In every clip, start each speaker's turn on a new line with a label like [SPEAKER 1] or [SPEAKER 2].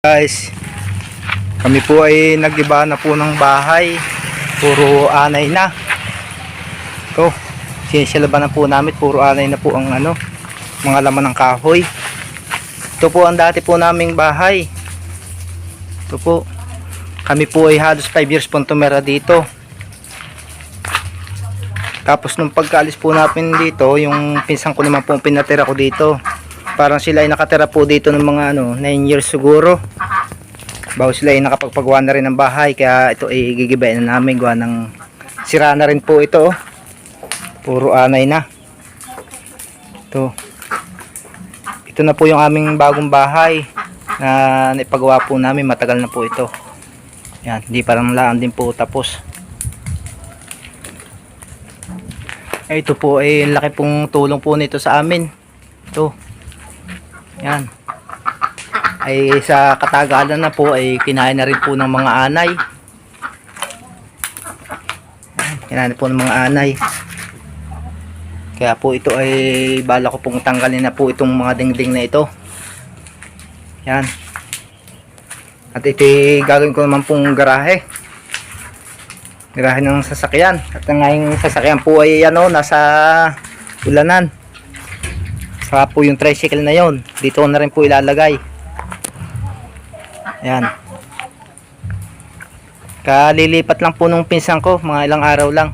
[SPEAKER 1] Guys, kami po ay nagiba na po ng bahay. Puro anay na. Ito, sinisilaban na po namin. Puro anay na po ang mga laman ng kahoy. Ito po ang dati po naming bahay. Ito po. Kami po ay halos 5 years pong tumira dito. Tapos nung pagkaalis po namin dito, yung pinsan ko naman po pinatira ko dito. Parang sila ay nakatira po dito ng mga 9 years siguro. Bago sila ay nakapagpagawa na rin ng bahay. Kaya ito ay gigibayin na namin. Gawa ng sira na rin po ito. Puro anay na. Ito na po yung aming bagong bahay na naipagawa po namin. Matagal na po ito. Yan, hindi parang laan din po tapos. Ito po ay laki pong tulong po nito sa amin. Ito. Yan. Ay sa katagalan na po ay kinain na rin po ng mga anay. Kinain na po ng mga anay. Kaya po ito ay bala ko pong tanggalin na po itong mga dingding na ito. Yan. At ito gagawin ko naman pong garahe. Garahe ng sasakyan. At ang sasakyan po ay nasa ulanan. Saka po yung tricycle na yon, dito na rin po ilalagay. Ayan. Kalilipat lang po nung pinsan ko, mga ilang araw lang.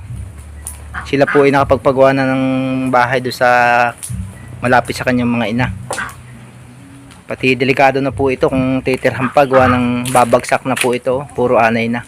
[SPEAKER 1] Sila po ay nakapagpagawa na ng bahay doon sa malapit sa kanyang mga ina. Pati delikado na po ito kung titirhan pa, gawa ng babagsak na po ito. Puro anay na.